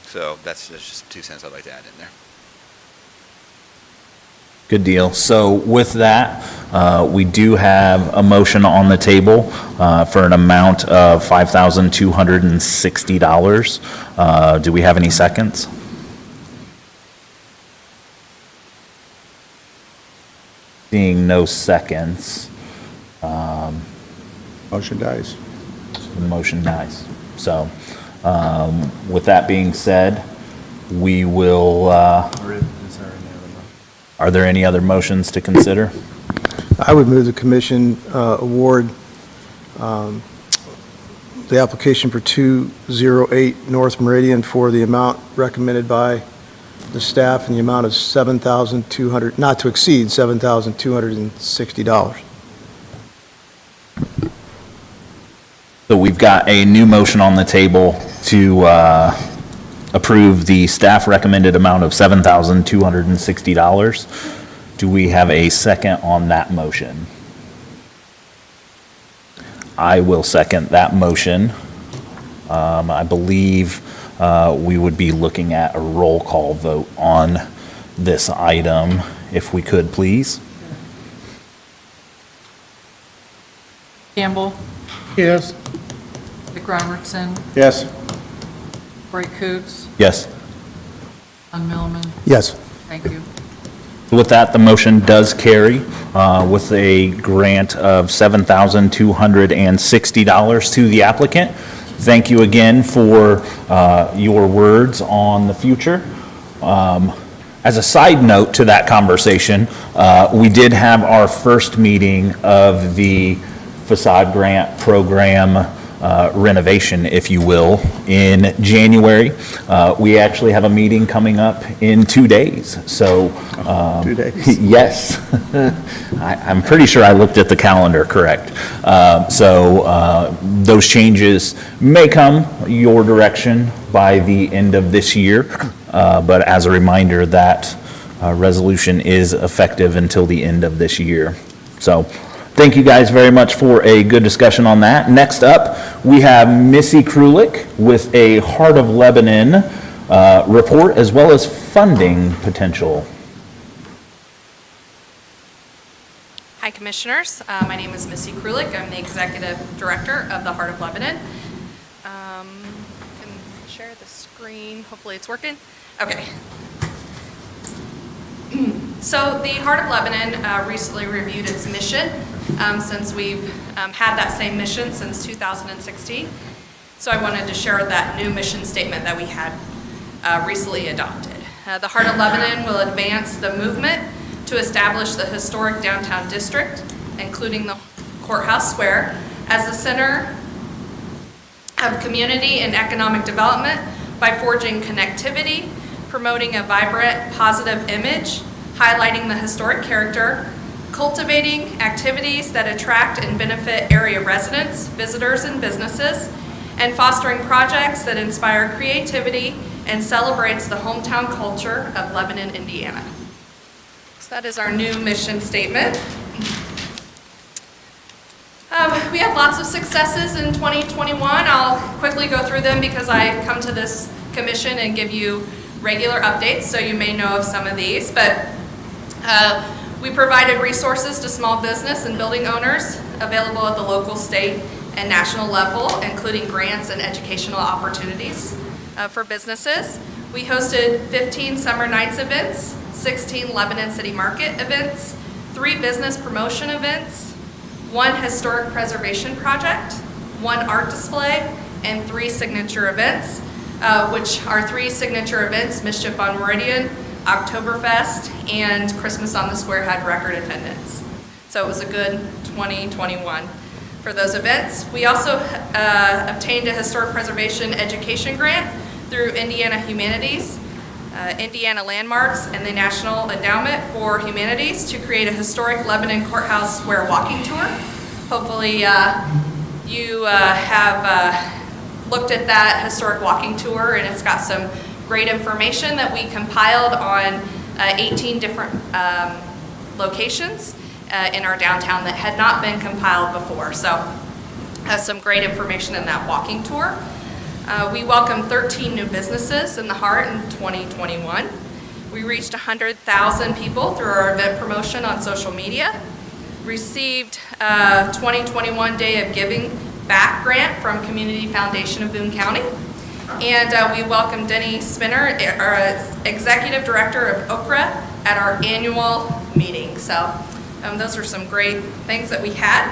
[SPEAKER 7] So that's just 2 cents I'd like to add in there.
[SPEAKER 1] Good deal. So with that, we do have a motion on the table for an amount of $5,260. Do we have any seconds? Seeing no seconds,
[SPEAKER 6] Motion dies.
[SPEAKER 1] the motion dies. So with that being said, we will, are there any other motions to consider?
[SPEAKER 6] I would move the commission award the application for 208 North Meridian for the amount recommended by the staff in the amount of $7,200, not to exceed $7,260.
[SPEAKER 1] So we've got a new motion on the table to approve the staff recommended amount of $7,260. Do we have a second on that motion? I will second that motion. I believe we would be looking at a roll call vote on this item, if we could, please.
[SPEAKER 11] Campbell,
[SPEAKER 3] Yes.
[SPEAKER 11] Dick Robertson,
[SPEAKER 6] Yes.
[SPEAKER 11] Ray Coots,
[SPEAKER 1] Yes.
[SPEAKER 11] Don Milliman.
[SPEAKER 6] Yes.
[SPEAKER 11] Thank you.
[SPEAKER 1] With that, the motion does carry with a grant of $7,260 to the applicant. Thank you again for your words on the future. As a side note to that conversation, we did have our first meeting of the Facade Grant Program renovation, if you will, in January. We actually have a meeting coming up in 2 days, so.
[SPEAKER 6] 2 days.
[SPEAKER 1] Yes. I'm pretty sure I looked at the calendar correct. So those changes may come your direction by the end of this year, but as a reminder, that resolution is effective until the end of this year. So thank you guys very much for a good discussion on that. Next up, we have Missy Krulik with a Heart of Lebanon report as well as funding potential.
[SPEAKER 9] Hi, Commissioners. My name is Missy Krulik. I'm the Executive Director of the Heart of Lebanon. Can share the screen. Hopefully it's working. Okay. So the Heart of Lebanon recently reviewed its mission since we've had that same mission since 2016. So I wanted to share that new mission statement that we had recently adopted. The Heart of Lebanon will advance the movement to establish the historic downtown district, including the Courthouse Square, as the center of community and economic development by forging connectivity, promoting a vibrant, positive image, highlighting the historic character, cultivating activities that attract and benefit area residents, visitors, and businesses, and fostering projects that inspire creativity and celebrates the hometown culture of Lebanon, Indiana. So that is our new mission statement. We had lots of successes in 2021. I'll quickly go through them because I come to this commission and give you regular updates, so you may know of some of these. But we provided resources to small business and building owners available at the local, state, and national level, including grants and educational opportunities for businesses. We hosted 15 Summer Nights events, 16 Lebanon City Market events, 3 business promotion events, 1 historic preservation project, 1 art display, and 3 signature events, which are 3 signature events: Mischief on Meridian, Oktoberfest, and Christmas on the Square had record attendance. So it was a good 2021 for those events. We also obtained a historic preservation education grant through Indiana Humanities, Indiana Landmarks, and the National Endowment for Humanities to create a historic Lebanon Courthouse Square walking tour. Hopefully you have looked at that historic walking tour, and it's got some great information that we compiled on 18 different locations in our downtown that had not been compiled before. So has some great information in that walking tour. We welcomed 13 new businesses in the Heart in 2021. We reached 100,000 people through our event promotion on social media. Received 2021 Day of Giving Back grant from Community Foundation of Boone County. And we welcomed Denny Spinner, our Executive Director of OKRA, at our annual meeting. So those are some great things that we had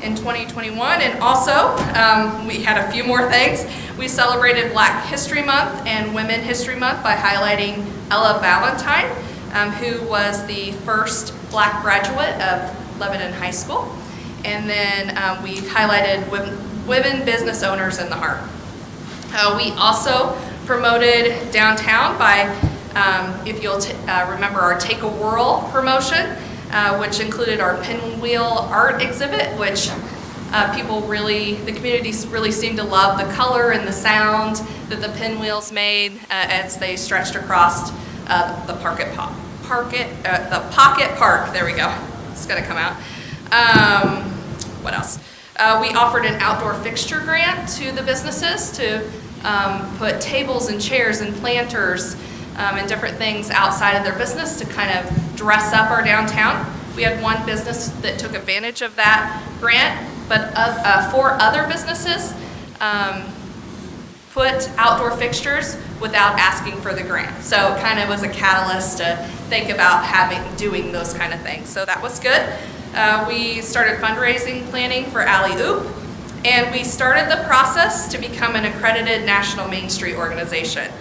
[SPEAKER 9] in 2021. And also, we had a few more things. We celebrated Black History Month and Women History Month by highlighting Ella Valentine, who was the first Black graduate of Lebanon High School. And then we highlighted women business owners in the heart. We also promoted downtown by, if you'll remember, our Take a Whirl promotion, which included our pinwheel art exhibit, which the community really seemed to love the color and the sound that the pinwheels made as they stretched across the Pocket Park. There we go. It's gonna come out. What else? We offered an outdoor fixture grant to the businesses to put tables and chairs and planters and different things outside of their business to kind of dress up our downtown. We had one business that took advantage of that grant, but 4 other businesses put outdoor fixtures without asking for the grant. So it kind of was a catalyst to think about doing those kind of things. So that was good. We started fundraising planning for Alliu, and we started the process to become an accredited National Main Street organization.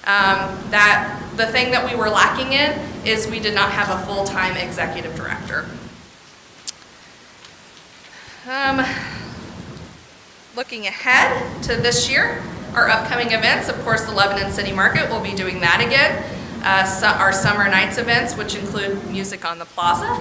[SPEAKER 9] The thing that we were lacking in is we did not have a full-time executive director. Looking ahead to this year, our upcoming events, of course, the Lebanon City Market, will be doing that again. Our Summer Nights events, which include music on the plaza,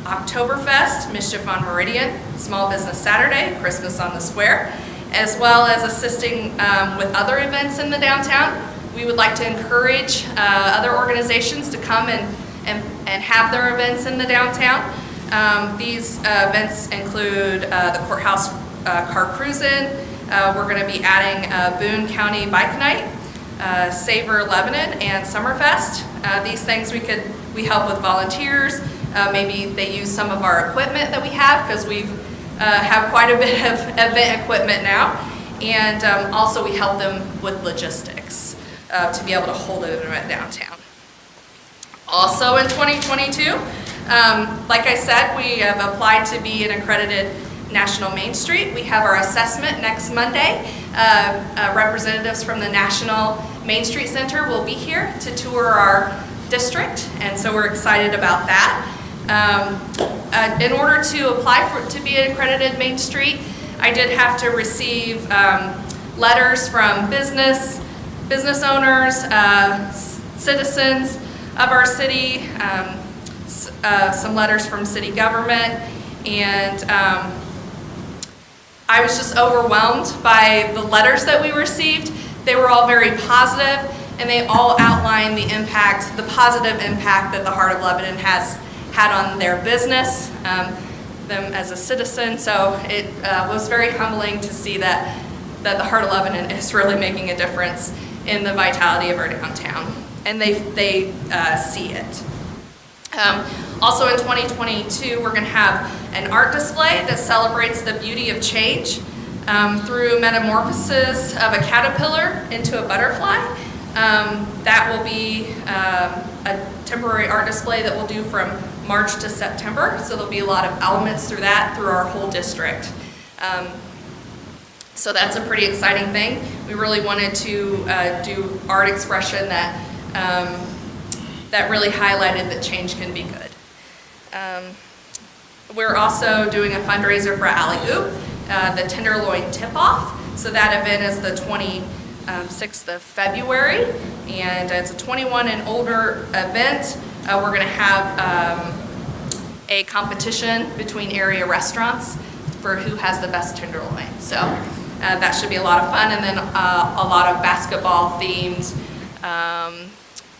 [SPEAKER 9] Oktoberfest, Mischief on Meridian, Small Business Saturday, Christmas on the Square, as well as assisting with other events in the downtown. We would like to encourage other organizations to come and have their events in the downtown. These events include the Courthouse Car Cruisin'. We're going to be adding Boone County Bike Night, Savor Lebanon, and Summerfest. These things we help with volunteers. Maybe they use some of our equipment that we have, because we have quite a bit of event equipment now. And also we help them with logistics to be able to hold an event downtown. Also in 2022, like I said, we have applied to be an accredited National Main Street. We have our assessment next Monday. Representatives from the National Main Street Center will be here to tour our district, and so we're excited about that. In order to apply to be an accredited Main Street, I did have to receive letters from business owners, citizens of our city, some letters from city government, and I was just overwhelmed by the letters that we received. They were all very positive, and they all outlined the positive impact that the Heart of Lebanon has had on their business, them as a citizen. So it was very humbling to see that the Heart of Lebanon is really making a difference in the vitality of our downtown, and they see it. Also in 2022, we're going to have an art display that celebrates the beauty of change through metamorphosis of a caterpillar into a butterfly. That will be a temporary art display that we'll do from March to September. So there'll be a lot of elements through our whole district. So that's a pretty exciting thing. We really wanted to do art expression that really highlighted that change can be good. We're also doing a fundraiser for Alliu, the Tenderloin Tip-Off. So that event is the 26th of February, and it's a 21 and older event. We're going to have a competition between area restaurants for who has the best tenderloin. So that should be a lot of fun, and then a lot of basketball themed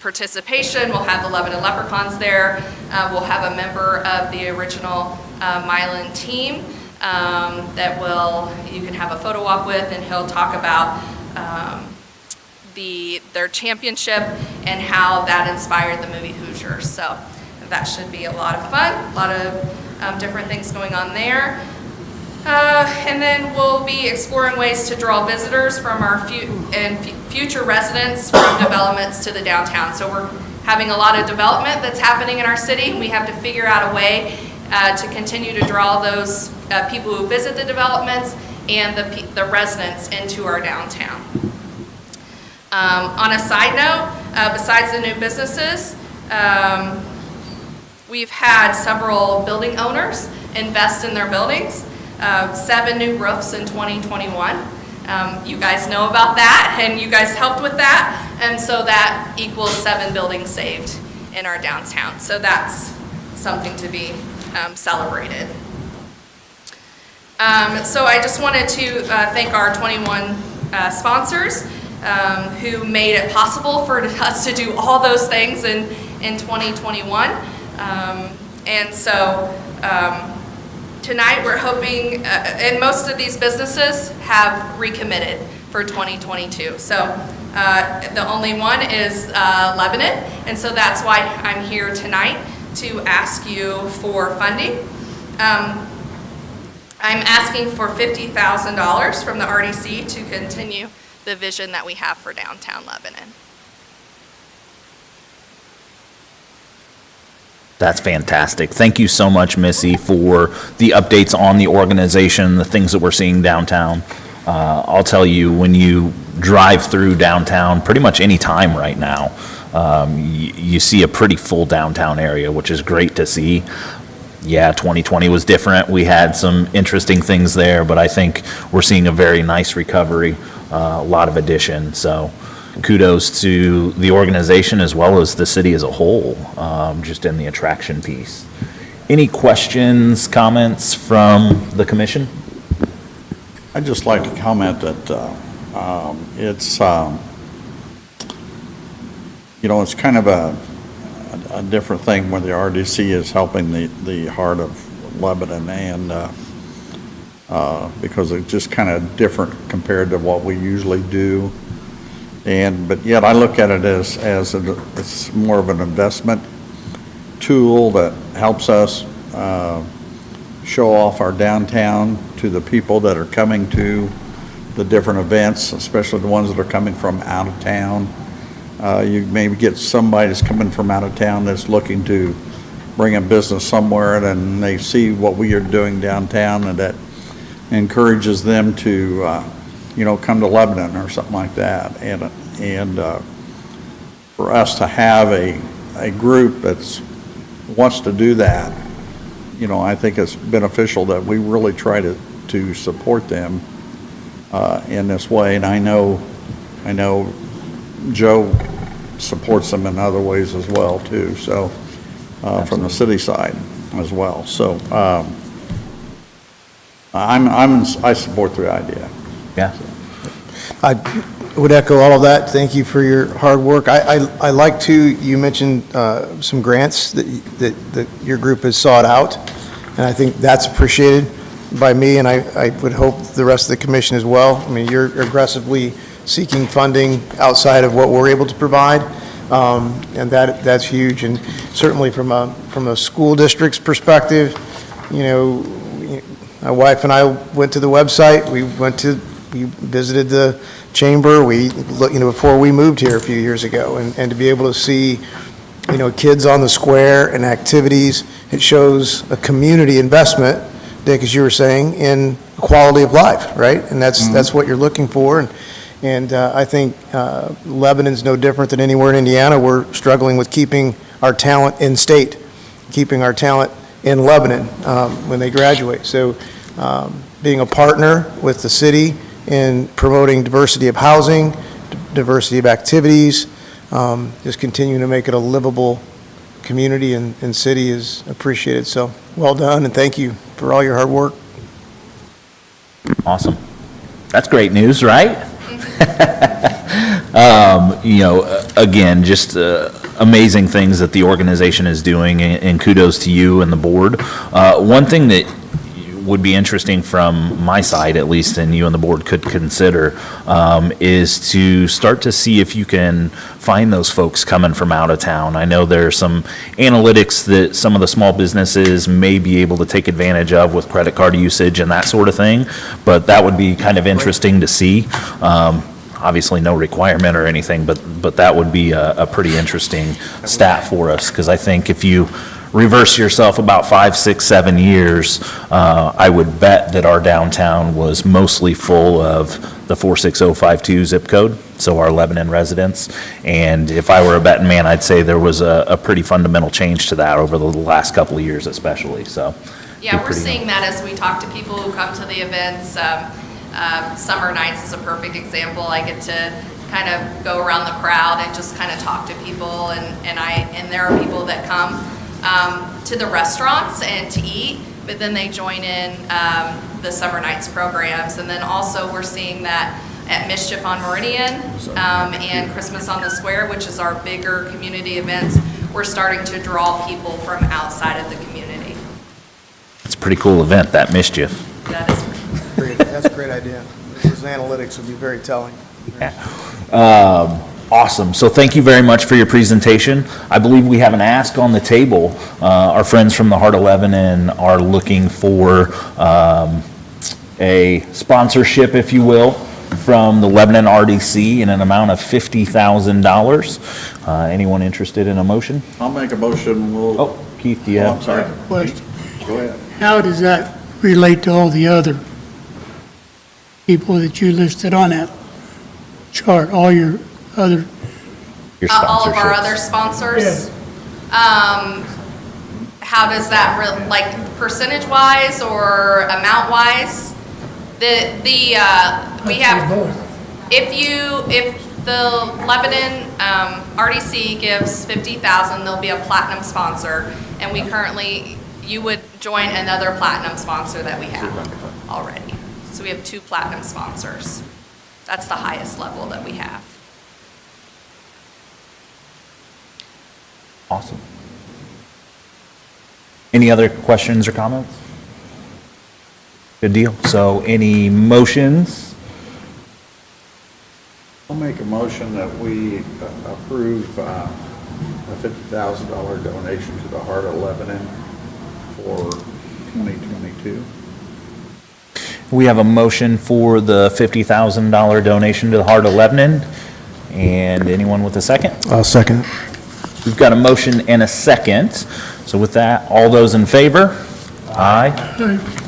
[SPEAKER 9] participation. We'll have the Lebanon Leprechauns there. We'll have a member of the original Milan team that you can have a photo op with, and he'll talk about their championship and how that inspired the movie Hoosiers. So that should be a lot of fun, a lot of different things going on there. And then we'll be exploring ways to draw visitors from our future residents from developments to the downtown. So we're having a lot of development that's happening in our city. We have to figure out a way to continue to draw those people who visit the developments and the residents into our downtown. On a side note, besides the new businesses, we've had several building owners invest in their buildings. 7 new roofs in 2021. You guys know about that, and you guys helped with that, and so that equals 7 buildings saved in our downtown. So that's something to be celebrated. So I just wanted to thank our 21 sponsors who made it possible for us to do all those things in 2021. And so tonight we're hoping, and most of these businesses have recommitted for 2022. So the only one is Lebanon, and so that's why I'm here tonight to ask you for funding. I'm asking for $50,000 from the RDC to continue the vision that we have for downtown Lebanon.
[SPEAKER 1] That's fantastic. Thank you so much, Missy, for the updates on the organization, the things that we're seeing downtown. I'll tell you, when you drive through downtown, pretty much any time right now, you see a pretty full downtown area, which is great to see. Yeah, 2020 was different. We had some interesting things there, but I think we're seeing a very nice recovery, a lot of addition. So kudos to the organization as well as the city as a whole, just in the attraction piece. Any questions, comments from the commission?
[SPEAKER 2] I'd just like to comment that it's, it's kind of a different thing when the RDC is helping the heart of Lebanon, and because it's just kind of different compared to what we usually do. But yet I look at it as it's more of an investment tool that helps us show off our downtown to the people that are coming to the different events, especially the ones that are coming from out of town. You maybe get somebody that's coming from out of town that's looking to bring a business somewhere, and then they see what we are doing downtown, and that encourages them to come to Lebanon or something like that. And for us to have a group that wants to do that, I think it's beneficial that we really try to support them in this way. And I know Joe supports them in other ways as well too. So from the city side as well. So I support the idea.
[SPEAKER 1] Yeah.
[SPEAKER 6] I would echo all of that. Thank you for your hard work. I like too, you mentioned some grants that your group has sought out, and I think that's appreciated by me, and I would hope the rest of the commission as well. I mean, you're aggressively seeking funding outside of what we're able to provide, and that's huge. And certainly from a school district's perspective, my wife and I went to the website. We visited the chamber. We looked, before we moved here a few years ago, and to be able to see, kids on the square and activities, it shows a community investment, Dick, as you were saying, in quality of life, right? And that's what you're looking for. And I think Lebanon's no different than anywhere in Indiana. We're struggling with keeping our talent in state, keeping our talent in Lebanon when they graduate. So being a partner with the city in promoting diversity of housing, diversity of activities, just continuing to make it a livable community and city is appreciated. So well done, and thank you for all your hard work.
[SPEAKER 1] Awesome. That's great news, right? Again, just amazing things that the organization is doing, and kudos to you and the board. One thing that would be interesting from my side at least, and you and the board could consider, is to start to see if you can find those folks coming from out of town. I know there's some analytics that some of the small businesses may be able to take advantage of with credit card usage and that sort of thing, but that would be kind of interesting to see. Obviously, no requirement or anything, but that would be a pretty interesting stat for us, because I think if you reverse yourself about 5, 6, 7 years, I would bet that our downtown was mostly full of the 46052 zip code, so our Lebanon residents. And if I were a betting man, I'd say there was a pretty fundamental change to that over the last couple of years especially, so.
[SPEAKER 9] Yeah, we're
[SPEAKER 1] pretty-
[SPEAKER 9] seeing that as we talk to people who come to the events. Summer nights is a perfect example. I get to kind of go around the crowd and just kind of talk to people, and there are people that come to the restaurants and to eat, but then they join in the summer nights programs. And then also we're seeing that at Mischief on Meridian and Christmas on the Square, which is our bigger community events, we're starting to draw people from outside of the community.
[SPEAKER 1] It's a pretty cool event, that Mischief.
[SPEAKER 9] That is
[SPEAKER 6] That's a great idea. Those analytics would be very telling.
[SPEAKER 1] Awesome. So thank you very much for your presentation. I believe we have an ask on the table. Our friends from the Heart of Lebanon are looking for a sponsorship, if you will, from the Lebanon RDC in an amount of $50,000. Anyone interested in a motion?
[SPEAKER 2] I'll make a motion, we'll.
[SPEAKER 1] Oh, Keith, do you
[SPEAKER 2] I'm
[SPEAKER 1] have?
[SPEAKER 2] sorry.
[SPEAKER 3] Question,
[SPEAKER 2] Go ahead.
[SPEAKER 3] how does that relate to all the other people that you listed on that chart, all your other?
[SPEAKER 1] Your
[SPEAKER 9] all of our
[SPEAKER 1] sponsorships.
[SPEAKER 9] other sponsors. How does that, like percentage-wise or amount-wise? We have, if the Lebanon RDC gives 50,000, there'll be a platinum sponsor, and we currently, you would join another platinum sponsor that we have already. So we have 2 platinum sponsors. That's the highest level that we have.
[SPEAKER 1] Awesome. Any other questions or comments? Good deal. So any motions?
[SPEAKER 2] I'll make a motion that we approve a $50,000 donation to the Heart of Lebanon for 2022.
[SPEAKER 1] We have a motion for the $50,000 donation to the Heart of Lebanon. And anyone with a second?
[SPEAKER 6] I'll second it.
[SPEAKER 1] We've got a motion and a second. So with that, all those in favor? Aye.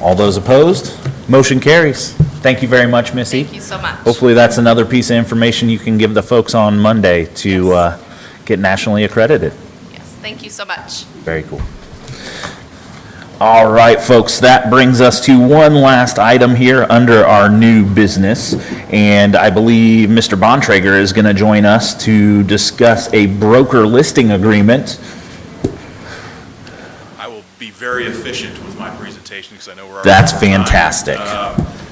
[SPEAKER 1] All those opposed? Motion carries. Thank you very much, Missy.
[SPEAKER 9] Thank you so much.
[SPEAKER 1] Hopefully that's another piece of information you can give the folks on Monday to get nationally accredited.
[SPEAKER 9] Yes, thank you so much.
[SPEAKER 1] Very cool. All right, folks, that brings us to one last item here under our new business. And I believe Mr. Bontrager is going to join us to discuss a broker listing agreement.
[SPEAKER 5] I will be very efficient with my presentation because I know we're already.
[SPEAKER 1] That's
[SPEAKER 5] over time.
[SPEAKER 1] fantastic.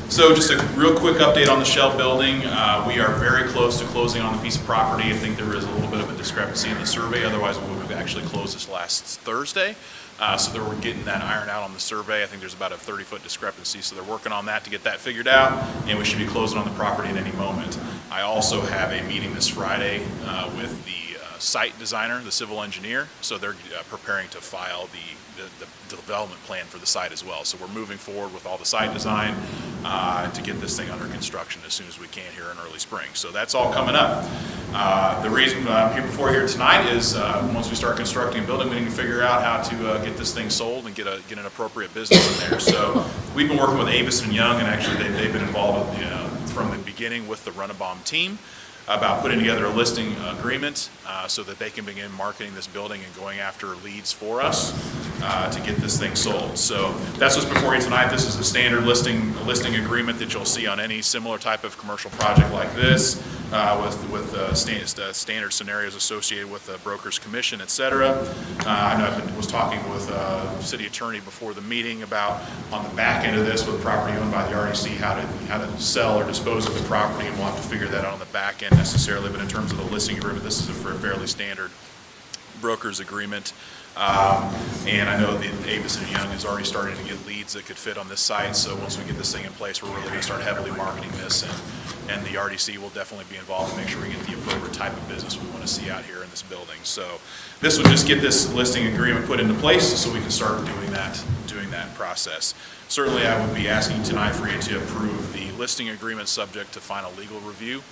[SPEAKER 5] So just a real quick update on the Shell building. We are very close to closing on the piece of property. I think there is a little bit of a discrepancy in the survey. Otherwise, we would have actually closed this last Thursday. So we're getting that ironed out on the survey. I think there's about a 30-foot discrepancy. So they're working on that to get that figured out. And we should be closing on the property at any moment. I also have a meeting this Friday with the site designer, the civil engineer. So they're preparing to file the development plan for the site as well. So we're moving forward with all the site design to get this thing under construction as soon as we can here in early spring. So that's all coming up. The reason I'm here before here tonight is once we start constructing a building, we need to figure out how to get this thing sold and get an appropriate business in there. So we've been working with Avis and Young, and actually they've been involved from the beginning with the Run-A-Bomb team about putting together a listing agreement so that they can begin marketing this building and going after leads for us to get this thing sold. So that's what's before you tonight. This is a standard listing agreement that you'll see on any similar type of commercial project like this with standard scenarios associated with the broker's commission, et cetera. I know I was talking with city attorney before the meeting about on the back end of this with property owned by the RDC, how to sell or dispose of the property, and we'll have to figure that out on the back end necessarily, but in terms of the listing agreement, this is a fairly standard broker's agreement. And I know that Avis and Young is already starting to get leads that could fit on this site, so once we get this thing in place, we're really going to start heavily marketing this, and the RDC will definitely be involved and make sure we get the appropriate type of business we want to see out here in this building. So this would just get this listing agreement put into place so we can start doing that process. Certainly, I would be asking tonight for you to approve the listing agreement subject to final legal review,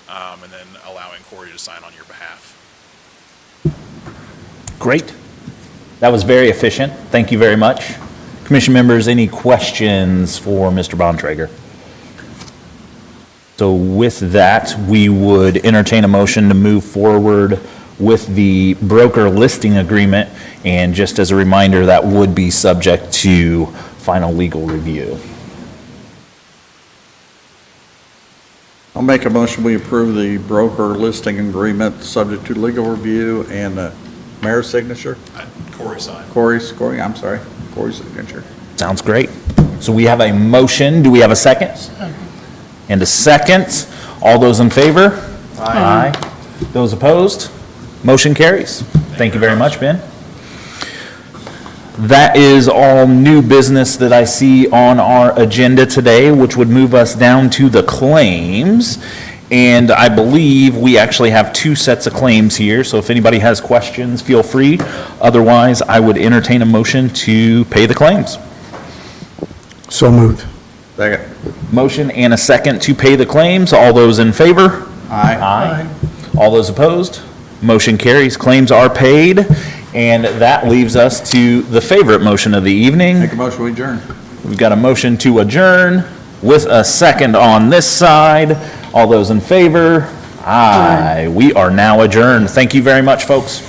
[SPEAKER 5] and then allowing Corey to sign on your behalf.
[SPEAKER 1] Great. That was very efficient. Thank you very much. Commission members, any questions for Mr. Bontrager? So with that, we would entertain a motion to move forward with the broker listing agreement. And just as a reminder, that would be subject to final legal review.
[SPEAKER 2] I'll make a motion, we approve the broker listing agreement, subject to legal review and the mayor's signature.
[SPEAKER 5] Corey signed.
[SPEAKER 2] Corey's signature.
[SPEAKER 1] Sounds great. So we have a motion. Do we have a second? And a second. All those in favor? Aye. Those opposed? Motion carries. Thank you very much, Ben. That is all new business that I see on our agenda today, which would move us down to the claims. And I believe we actually have two sets of claims here, so if anybody has questions, feel free. Otherwise, I would entertain a motion to pay the claims.
[SPEAKER 6] So moved.
[SPEAKER 2] Second.
[SPEAKER 1] Motion and a second to pay the claims. All those in favor?
[SPEAKER 2] Aye.
[SPEAKER 1] Aye. All those opposed? Motion carries. Claims are paid. And that leaves us to the favorite motion of the evening.
[SPEAKER 2] Make a motion, we adjourn.
[SPEAKER 1] We've got a motion to adjourn with a second on this side. All those in favor? Aye. We are now adjourned. Thank you very much, folks.